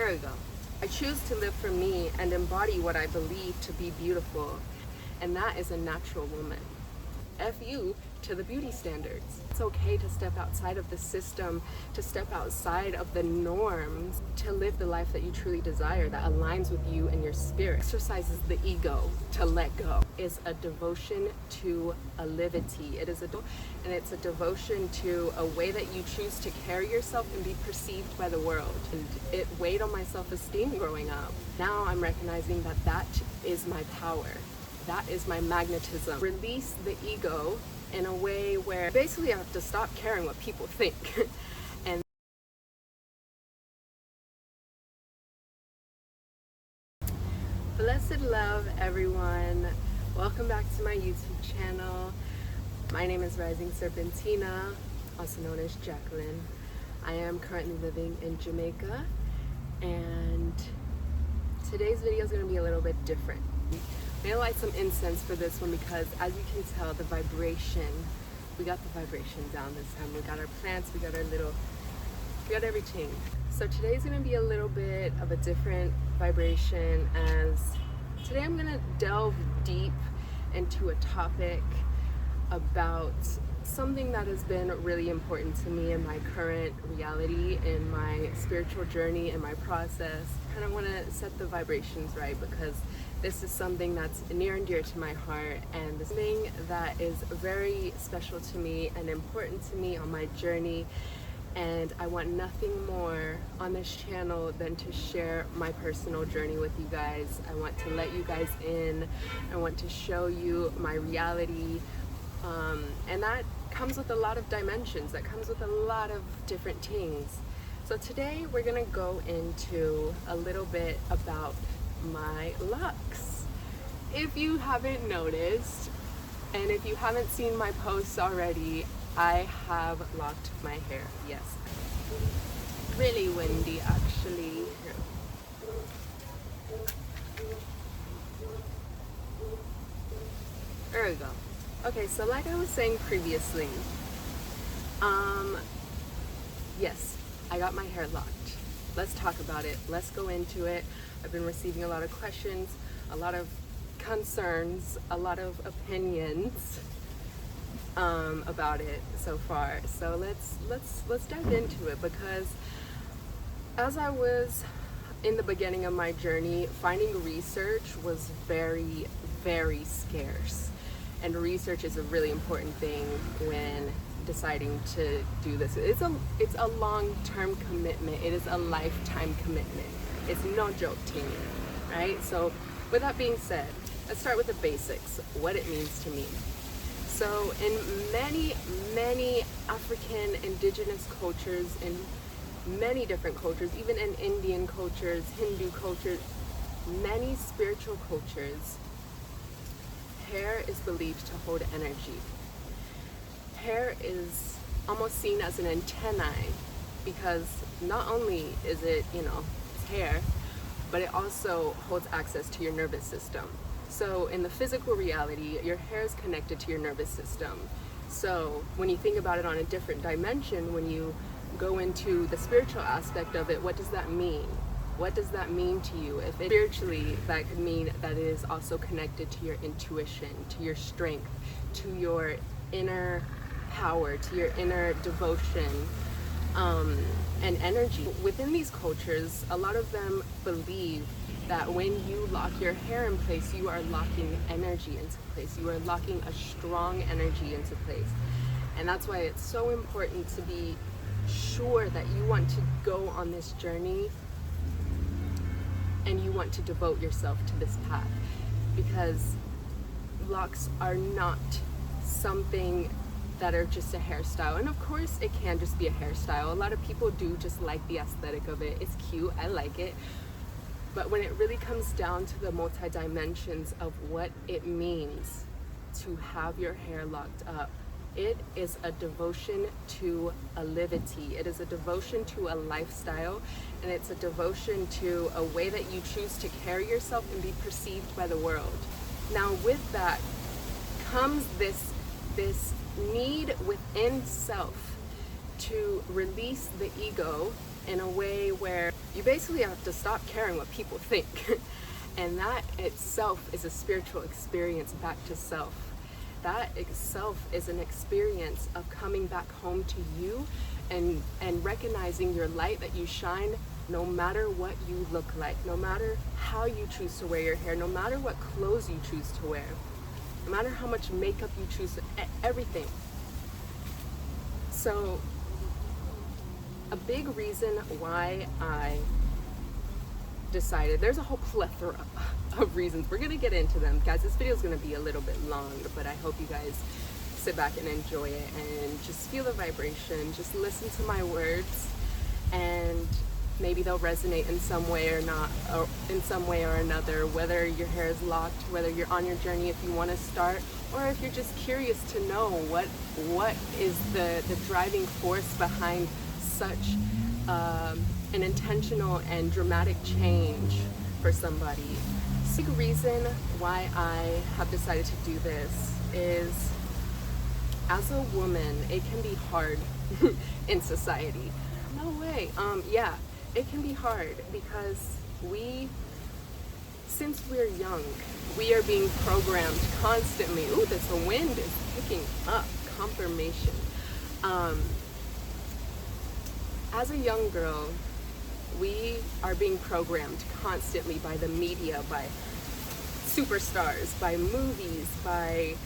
There we go. I choose to live for me and embody what I believe to be beautiful, and that is a natural woman. F you to the beauty standards. It's okay to step outside of the system, to step outside of the norms, to live the life that you truly desire, that aligns with you and your spirit. Exercises the ego to let go. Is a devotion to a livity. It's a devotion to a way that you choose to carry yourself and be perceived by the world. And it weighed on my self-esteem growing up. Now I'm recognizing that that is my power. That is my magnetism. Release the ego in a way where basically I have to stop caring what people think. And blessed love, everyone. Welcome back to my YouTube channel. My name is RisingSerpentina, also known as Jacqueline. I am currently living in Jamaica, and today's video is going to be a little bit different. I'm gonna light some incense for this one because, as you can tell, the vibration, we got the vibration down this time. We got our plants, we got everything. So today's gonna be a little bit of a different vibration, as today I'm gonna delve deep into a topic about something that has been really important to me in my current reality, in my spiritual journey, in my process. I kind of want to set the vibrations right because this is something that's near and dear to my heart, and this thing that is very special to me and important to me on my journey. And I want nothing more on this channel than to share my personal journey with you guys. I want to let you guys in. I want to show you my reality. And that comes with a lot of dimensions. That comes with a lot of different things. So today we're gonna go into a little bit about my locks. If you haven't noticed, and if you haven't seen my posts already, I have locked my hair. Yes, really windy actually. There we go. Okay, so like I was saying previously, yes, I got my hair locked. Let's talk about it. Let's go into it. I've been receiving a lot of questions, a lot of concerns, a lot of opinions about it so far. So let's dive into it, because as I was in the beginning of my journey, finding research was very, very scarce. And research is a really important thing when deciding to do this. It's a long-term commitment. It is a lifetime commitment. It's no joke to me, right? So with that being said, let's start with the basics, what it means to me. So in many African indigenous cultures, in many different cultures, even in Indian cultures, Hindu cultures, many spiritual cultures, hair is believed to hold energy. Hair is almost seen as an antennae, because not only is it, it's hair, but it also holds access to your nervous system. So in the physical reality, your hair is connected to your nervous system. So when you think about it on a different dimension, when you go into the spiritual aspect of it, what does that mean? What does that mean to you? If it, spiritually, that could mean that it is also connected to your intuition, to your strength, to your inner power, to your inner devotion, and energy. Within these cultures, a lot of them believe that when you lock your hair in place, you are locking energy into place. You are locking a strong energy into place. And that's why it's so important to be sure that you want to go on this journey and you want to devote yourself to this path, because locks are not something that are just a hairstyle. And of course it can just be a hairstyle. A lot of people do just like the aesthetic of it. It's cute, I like it. But when it really comes down to the multi-dimensions of what it means to have your hair locked up, it is a devotion to a livity. It is a devotion to a lifestyle, and it's a devotion to a way that you choose to carry yourself and be perceived by the world. Now with that comes this need within self to release the ego in a way where you basically have to stop caring what people think. And that itself is a spiritual experience back to self. That itself is an experience of coming back home to you and recognizing your light that you shine no matter what you look like, no matter how you choose to wear your hair, no matter what clothes you choose to wear, no matter how much makeup you choose to, everything. So a big reason why I decided, there's a whole plethora of reasons. We're gonna get into them. Guys, this video is gonna be a little bit long, but I hope you guys sit back and enjoy it and just feel the vibration, just listen to my words, and maybe they'll resonate in some way or not, or in some way or another, whether your hair is locked, whether you're on your journey, if you want to start, or if you're just curious to know what is the driving force behind such an intentional and dramatic change for somebody. The big reason why I have decided to do this is, as a woman, it can be hard in society. No way. Yeah, it can be hard because since we're young, we are being programmed constantly. Ooh, the wind is picking up. Confirmation. As a young girl, we are being programmed constantly by the media, by superstars, by movies, by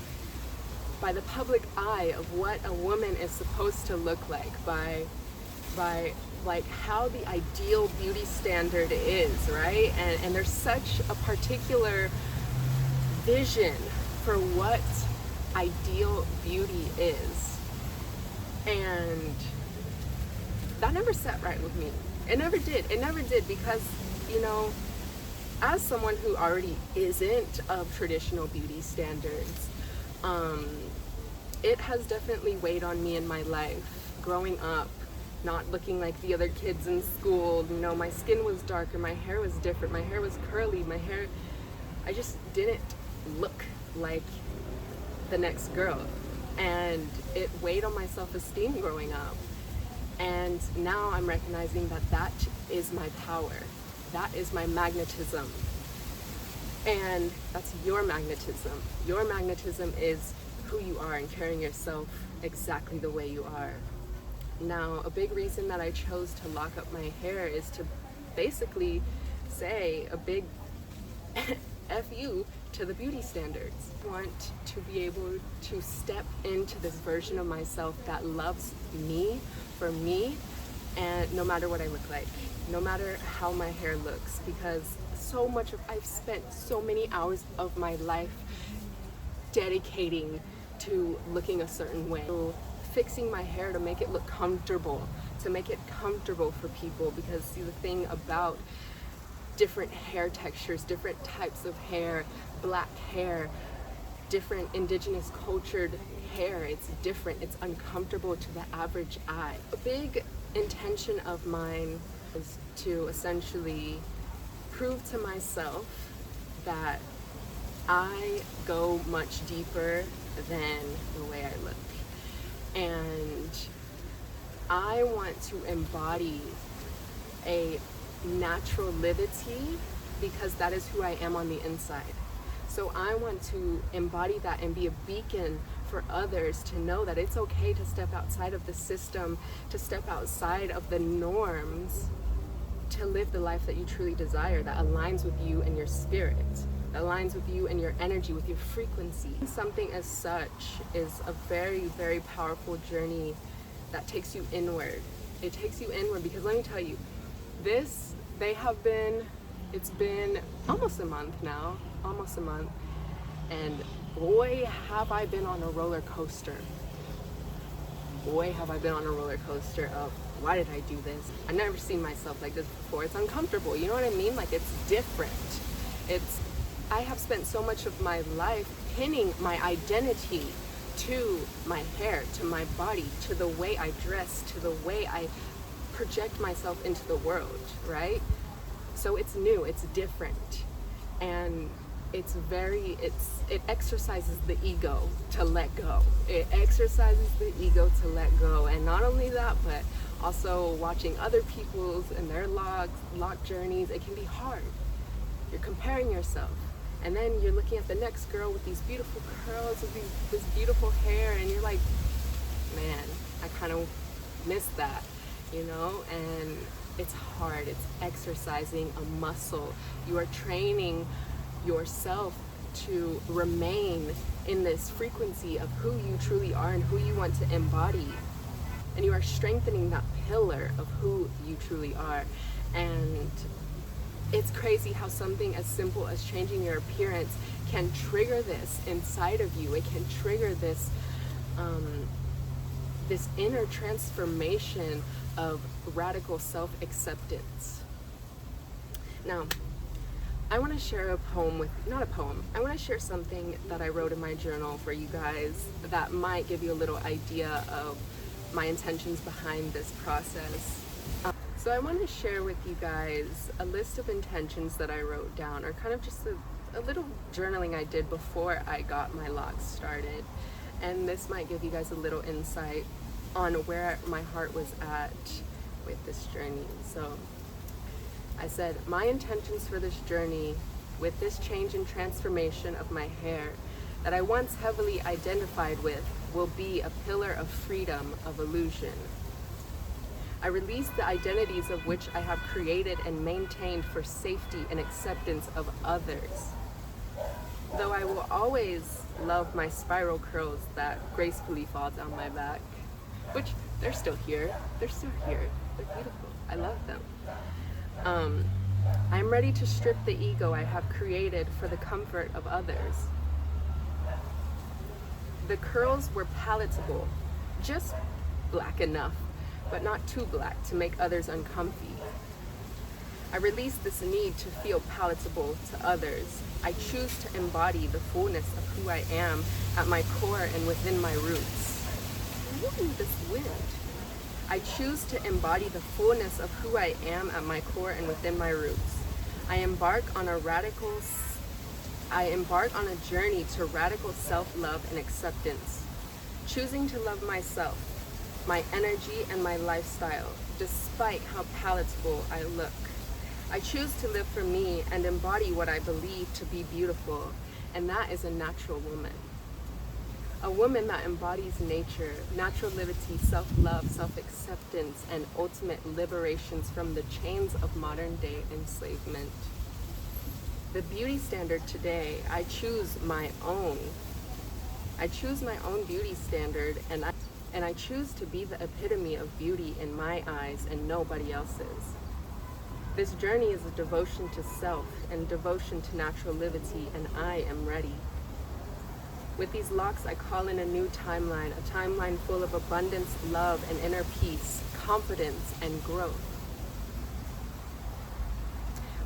the public eye of what a woman is supposed to look like, by like how the ideal beauty standard is, right? And there's such a particular vision for what ideal beauty is. And that never sat right with me. It never did. It never did, because, you know, as someone who already isn't of traditional beauty standards, it has definitely weighed on me in my life. Growing up, not looking like the other kids in school, you know, my skin was darker, my hair was different, my hair was curly, I just didn't look like the next girl. And it weighed on my self-esteem growing up. And now I'm recognizing that is my power. That is my magnetism. And that's your magnetism. Your magnetism is who you are and carrying yourself exactly the way you are. Now, a big reason that I chose to lock up my hair is to basically say a big F you to the beauty standards. I want to be able to step into this version of myself that loves me for me, and no matter what I look like, no matter how my hair looks, because I've spent so many hours of my life dedicating to looking a certain way, to fixing my hair to make it look comfortable, to make it comfortable for people. Because see, the thing about different hair textures, different types of hair, black hair, different indigenous cultured hair, it's different, it's uncomfortable to the average eye. A big intention of mine is to essentially prove to myself that I go much deeper than the way I look. And I want to embody a natural liberty, because that is who I am on the inside. So I want to embody that and be a beacon for others to know that it's okay to step outside of the system, to step outside of the norms, to live the life that you truly desire, that aligns with you and your spirit, that aligns with you and your energy, with your frequency. Something as such is a very, very powerful journey that takes you inward. It takes you inward because let me tell you, it's been almost a month now, and boy, have I been on a roller coaster. Boy, have I been on a roller coaster of, why did I do this? I've never seen myself like this before. It's uncomfortable, you know what I mean? Like, it's different. I have spent so much of my life pinning my identity to my hair, to my body, to the way I dress, to the way I project myself into the world, right? So it's new, it's different. And it exercises the ego to let go. It exercises the ego to let go. And not only that, but also watching other people's and their loc journeys, it can be hard. You're comparing yourself. And then you're looking at the next girl with these beautiful curls, with this beautiful hair, and you're like, man, I kind of missed that, you know? And it's hard. It's exercising a muscle. You are training yourself to remain in this frequency of who you truly are and who you want to embody. And you are strengthening that pillar of who you truly are. And it's crazy how something as simple as changing your appearance can trigger this inside of you. It can trigger this this inner transformation of radical self-acceptance. Now, I want to share a poem not a poem, I want to share something that I wrote in my journal for you guys that might give you a little idea of my intentions behind this process. So I want to share with you guys a list of intentions that I wrote down, or kind of just a little journaling I did before I got my locks started. And this might give you guys a little insight on where my heart was at with this journey. So I said, my intentions for this journey with this change and transformation of my hair that I once heavily identified with will be a pillar of freedom, of illusion. I release the identities of which I have created and maintained for safety and acceptance of others. Though I will always love my spiral curls that gracefully fall down my back, which they're still here. They're still here. They're beautiful. I love them. I'm ready to strip the ego I have created for the comfort of others. The curls were palatable, just black enough, but not too black to make others uncomfy. I release this need to feel palatable to others. I choose to embody the fullness of who I am at my core and within my roots. Ooh, this wind. I choose to embody the fullness of who I am at my core and within my roots. I embark on a journey to radical self-love and acceptance, choosing to love myself, my energy, and my lifestyle, despite how palatable I look. I choose to live for me and embody what I believe to be beautiful, and that is a natural woman. A woman that embodies nature, natural liberty, self-love, self-acceptance, and ultimate liberations from the chains of modern-day enslavement. The beauty standard today, I choose my own. I choose my own beauty standard, and I choose to be the epitome of beauty in my eyes and nobody else's. This journey is a devotion to self and devotion to natural liberty, and I am ready. With these locks, I call in a new timeline, a timeline full of abundance, love, and inner peace, confidence, and growth.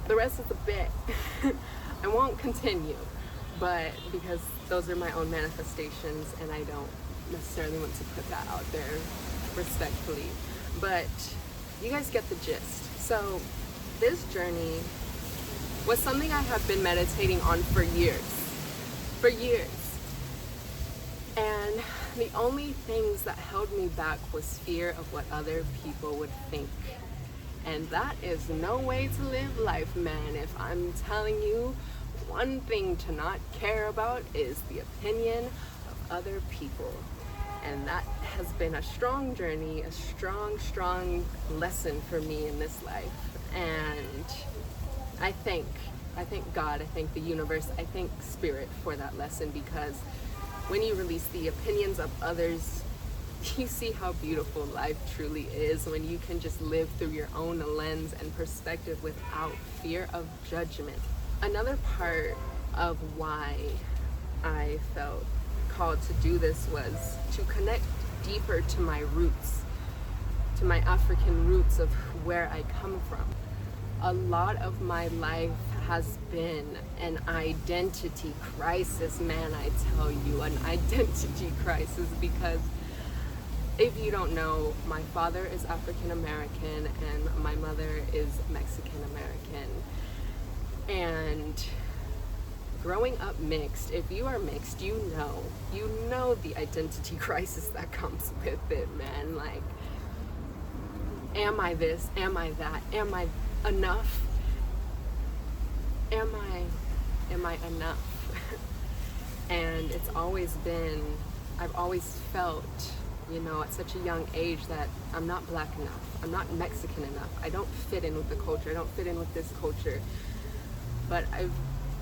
The rest is a bit. I won't continue, but because those are my own manifestations, and I don't necessarily want to put that out there respectfully. But you guys get the gist. So this journey was something I have been meditating on for years. And the only things that held me back was fear of what other people would think. And that is no way to live life, man. If I'm telling you one thing to not care about is the opinion of other people. And that has been a strong journey, a strong lesson for me in this life. And I thank God, I thank the universe, I thank spirit for that lesson, because when you release the opinions of others, you see how beautiful life truly is when you can just live through your own lens and perspective without fear of judgment. Another part of why I felt called to do this was to connect deeper to my roots, to my African roots of where I come from. A lot of my life has been an identity crisis, man, I tell you, an identity crisis, because if you don't know, my father is African American and my mother is Mexican American. And growing up mixed, if you are mixed, you know the identity crisis that comes with it, man. Like, am I this? Am I that? Am I enough? Am I enough? And it's always been, I've always felt, you know, at such a young age that I'm not black enough, I'm not Mexican enough, I don't fit in with the culture, I don't fit in with this culture. But I've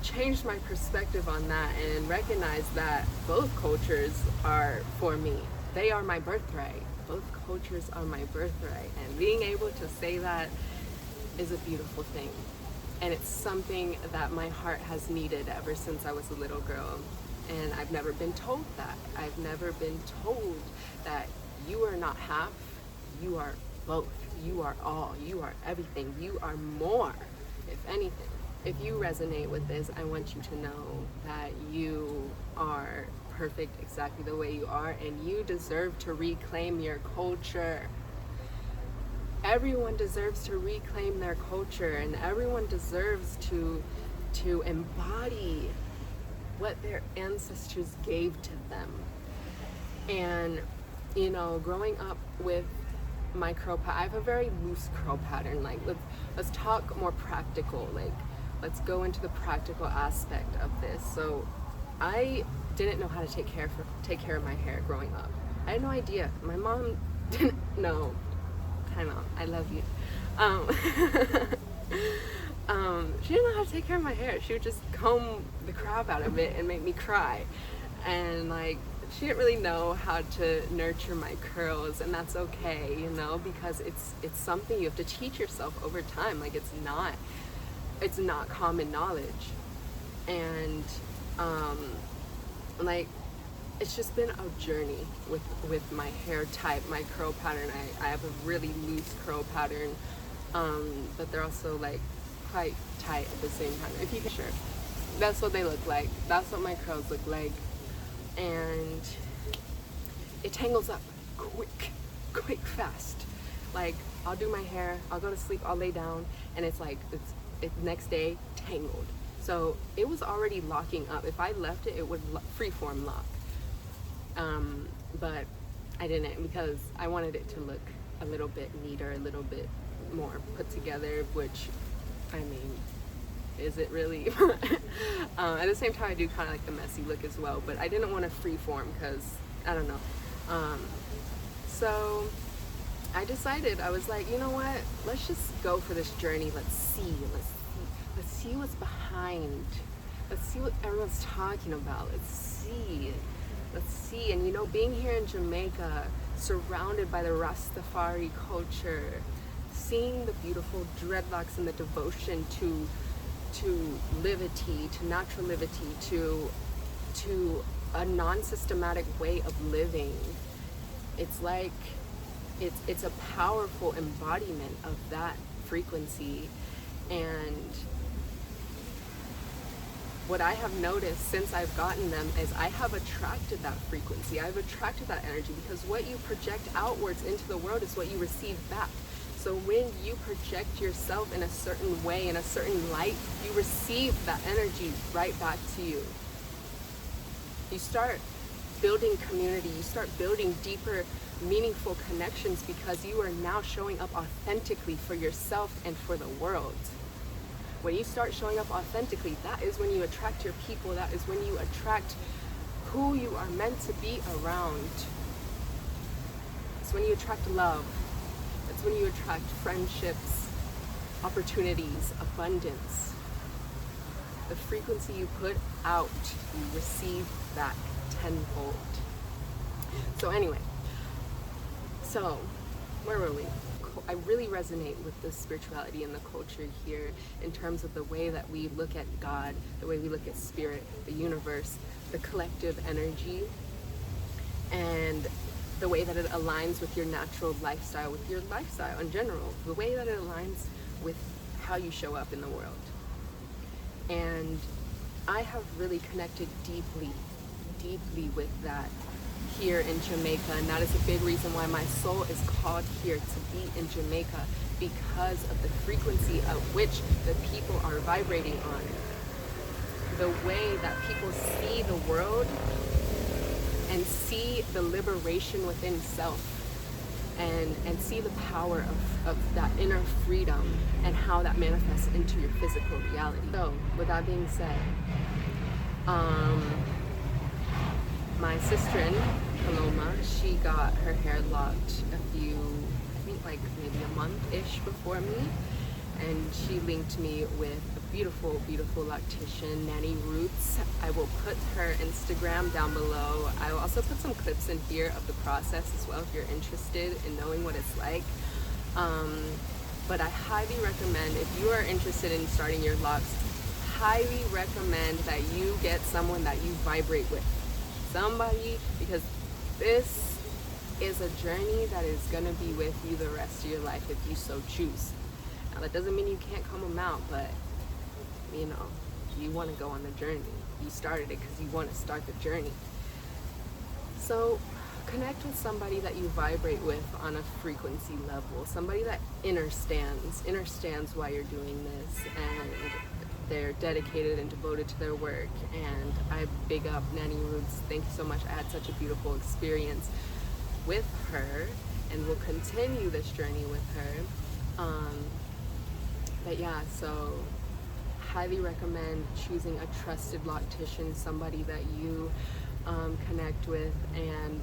changed my perspective on that and recognized that both cultures are for me. They are my birthright. Both cultures are my birthright. And being able to say that is a beautiful thing. And it's something that my heart has needed ever since I was a little girl. And I've never been told that. I've never been told that you are not half, you are both. You are all, you are everything, you are more, if anything. If you resonate with this, I want you to know that you are perfect exactly the way you are, and you deserve to reclaim your culture. Everyone deserves to reclaim their culture, and everyone deserves to embody what their ancestors gave to them. And, you know, growing up with my curl pattern, I have a very loose curl pattern. Like, let's talk more practical. Like, let's go into the practical aspect of this. So I didn't know how to take care of my hair growing up. I had no idea. My mom didn't know. Hi Mom, I love you. She didn't know how to take care of my hair. She would just comb the crap out of it and make me cry. And like, she didn't really know how to nurture my curls, and that's okay, you know, because it's something you have to teach yourself over time. Like, it's not common knowledge. And like, it's just been a journey with my hair type, my curl pattern. I have a really loose curl pattern, but they're also like quite tight at the same time. If you can, sure, that's what they look like. That's what my curls look like. And it tangles up quick, fast. Like, I'll do my hair, I'll go to sleep, I'll lay down, and it's like, it's next day tangled. So it was already locking up. If I left it, it would freeform lock. But I didn't, because I wanted it to look a little bit neater, a little bit more put together, which, I mean, is it really? At the same time, I do kind of like the messy look as well, but I didn't want to freeform because, I don't know. So I decided, I was like, you know what? Let's just go for this journey. Let's see what's behind. Let's see what everyone's talking about. Let's see. And you know, being here in Jamaica, surrounded by the Rastafari culture, seeing the beautiful dreadlocks and the devotion to livity, to natural livity, to a non-systematic way of living. It's like, it's a powerful embodiment of that frequency. And what I have noticed since I've gotten them is I have attracted that frequency. I've attracted that energy, because what you project outwards into the world is what you receive back. So when you project yourself in a certain way, in a certain light, you receive that energy right back to you. You start building community, you start building deeper, meaningful connections, because you are now showing up authentically for yourself and for the world. When you start showing up authentically, that is when you attract your people, that is when you attract who you are meant to be around. It's when you attract love. It's when you attract friendships, opportunities, abundance. The frequency you put out, you receive back tenfold. So anyway, so where were we? I really resonate with the spirituality and the culture here in terms of the way that we look at God, the way we look at spirit, the universe, the collective energy, and the way that it aligns with your natural lifestyle, with your lifestyle in general, the way that it aligns with how you show up in the world. And I have really connected deeply with that here in Jamaica, and that is a big reason why my soul is called here to be in Jamaica, because of the frequency of which the people are vibrating on. the way that people see the world and see the liberation within self, and see the power of that inner freedom and how that manifests into your physical reality. So with that being said, my sister-in Paloma, she got her hair locked I think like maybe a month-ish before me, and she linked me with a beautiful loctician, Nanny Roots. I will put her Instagram down below. I will also put some clips in here of the process as well if you're interested in knowing what it's like. But I highly recommend, if you are interested in starting your locks, highly recommend that you get someone that you vibrate with. Somebody, because this is a journey that is going to be with you the rest of your life if you so choose. Now that doesn't mean you can't comb them out, but you know, you want to go on the journey. You started it because you want to start the journey. So connect with somebody that you vibrate with on a frequency level, somebody that understands why you're doing this, and they're dedicated and devoted to their work. And I big up Nanny Roots. Thank you so much. I had such a beautiful experience with her, and will continue this journey with her. But yeah, so highly recommend choosing a trusted loctician, somebody that you connect with, and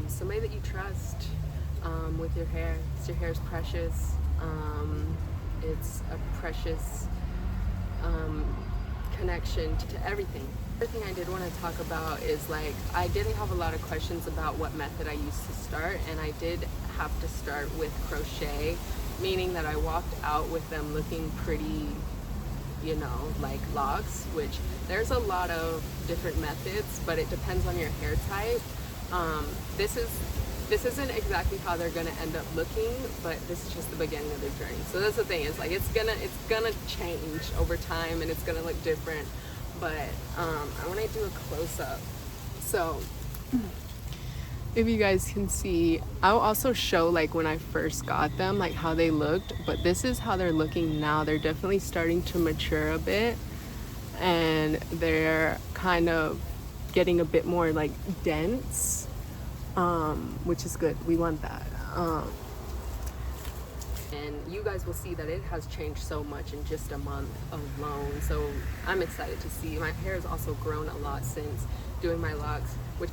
somebody that you trust with your hair. Your hair is precious. It's a precious connection to everything. The thing I did want to talk about is, like, I did have a lot of questions about what method I used to start, and I did have to start with crochet, meaning that I walked out with them looking pretty, you know, like locks, which there's a lot of different methods, but it depends on your hair type. This isn't exactly how they're gonna end up looking, but this is just the beginning of their journey. So that's the thing, is like it's gonna change over time and it's gonna look different. But I wanna do a close-up. So if you guys can see, I'll also show like when I first got them, like how they looked, but this is how they're looking now. They're definitely starting to mature a bit, and they're kind of getting a bit more like dense, which is good. We want that. And you guys will see that it has changed so much in just a month alone. So I'm excited to see. My hair has also grown a lot since doing my locks, which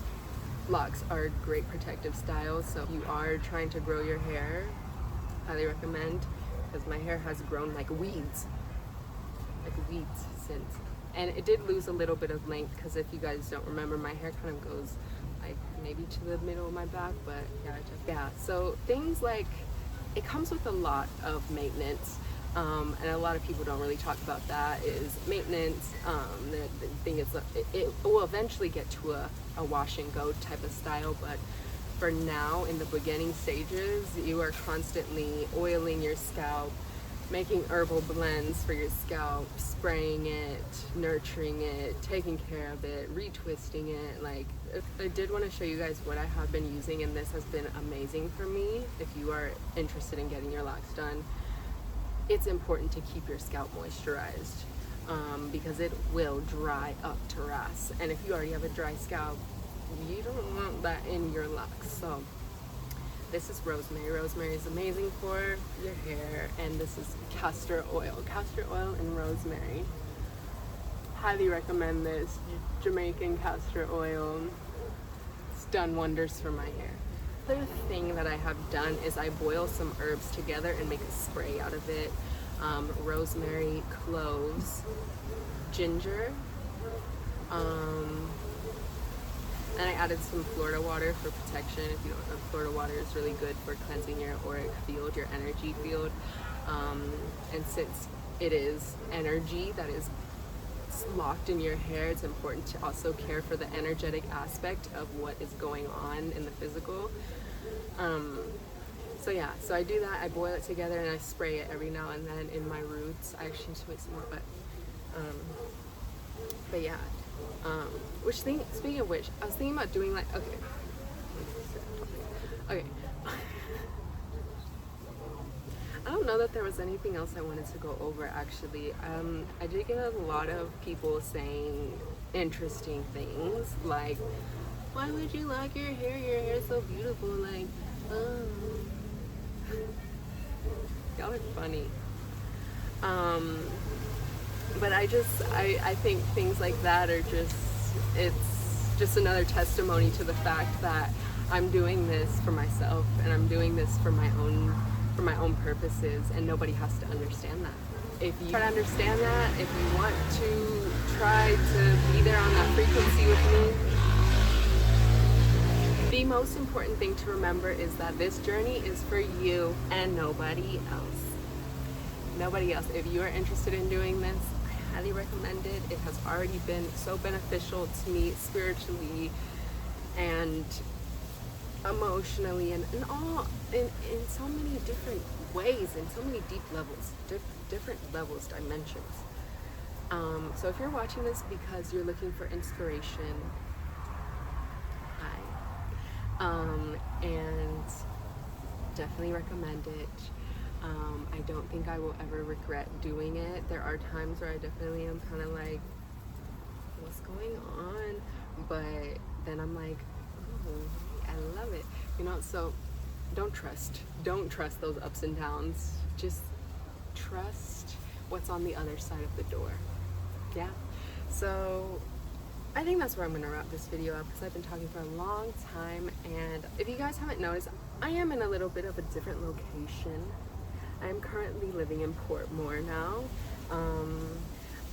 locks are a great protective style. So if you are trying to grow your hair, highly recommend, because my hair has grown like weeds since. And it did lose a little bit of length, because if you guys don't remember, my hair kind of goes like maybe to the middle of my back, but yeah. So things like, it comes with a lot of maintenance, and a lot of people don't really talk about that, is maintenance. The thing is, it will eventually get to a wash and go type of style, but for now, in the beginning stages, you are constantly oiling your scalp, making herbal blends for your scalp, spraying it, nurturing it, taking care of it, retwisting it. Like, I did want to show you guys what I have been using, and this has been amazing for me. If you are interested in getting your locks done, it's important to keep your scalp moisturized, because it will dry up to ras. And if you already have a dry scalp, you don't want that in your locks. So this is rosemary. Rosemary is amazing for your hair, and this is castor oil. Castor oil and rosemary. Highly recommend this. Jamaican castor oil. It's done wonders for my hair. The other thing that I have done is I boil some herbs together and make a spray out of it. Rosemary, cloves, ginger, and I added some Florida water for protection. If you don't know, Florida water is really good for cleansing your auric field, your energy field. And since it is energy that is locked in your hair, it's important to also care for the energetic aspect of what is going on in the physical. So yeah, so I do that. I boil it together and I spray it every now and then in my roots. I actually need to make some more, but yeah. Speaking of which, I was thinking about doing like, okay. I don't know that there was anything else I wanted to go over actually. I did get a lot of people saying interesting things like, why would you lock your hair? Your hair's so beautiful. Like, oh. Y'all are funny. But I think things like that are it's just another testimony to the fact that I'm doing this for myself and I'm doing this for my own purposes, and nobody has to understand that. If you try to understand that, if you want to try to be there on that frequency with me, the most important thing to remember is that this journey is for you and nobody else. Nobody else. If you are interested in doing this, I highly recommend it. It has already been so beneficial to me spiritually and emotionally and in so many different ways, in so many deep levels, different levels, dimensions. So if you're watching this because you're looking for inspiration, hi. And definitely recommend it. I don't think I will ever regret doing it. There are times where I definitely am kind of like, what's going on? But then I'm like, oh, I love it. You know, so don't trust those ups and downs. Just trust what's on the other side of the door. Yeah. So I think that's where I'm gonna wrap this video up because I've been talking for a long time, and if you guys haven't noticed, I am in a little bit of a different location. I'm currently living in Portmore now.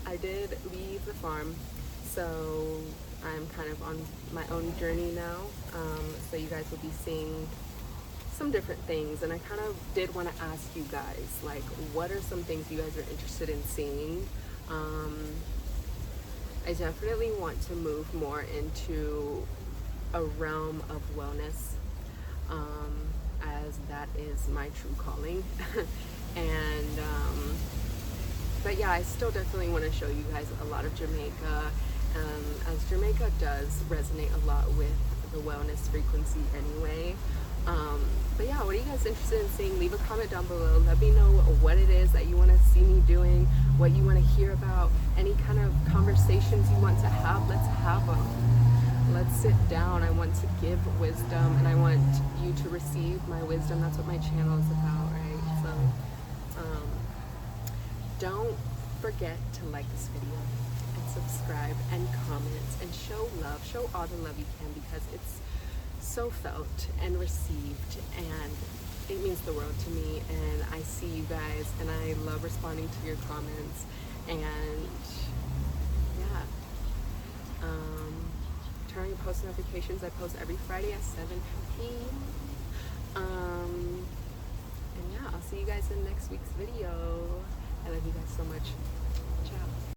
I did leave the farm, so I'm kind of on my own journey now. So you guys will be seeing some different things, and I kind of did want to ask you guys, like, what are some things you guys are interested in seeing? I definitely want to move more into a realm of wellness, as that is my true calling. And but yeah, I still definitely want to show you guys a lot of Jamaica, as Jamaica does resonate a lot with the wellness frequency anyway. But yeah, what are you guys interested in seeing? Leave a comment down below. Let me know what it is that you want to see me doing, what you want to hear about, any kind of conversations you want to have. Let's have them. Let's sit down. I want to give wisdom, and I want you to receive my wisdom. That's what my channel is about, right? So don't forget to like this video and subscribe and comment and show love. Show all the love you can, because it's so felt and received, and it means the world to me. And I see you guys, and I love responding to your comments. And yeah, turn on your post notifications. I post every Friday at 7 p.m. And yeah, I'll see you guys in next week's video. I love you guys so much.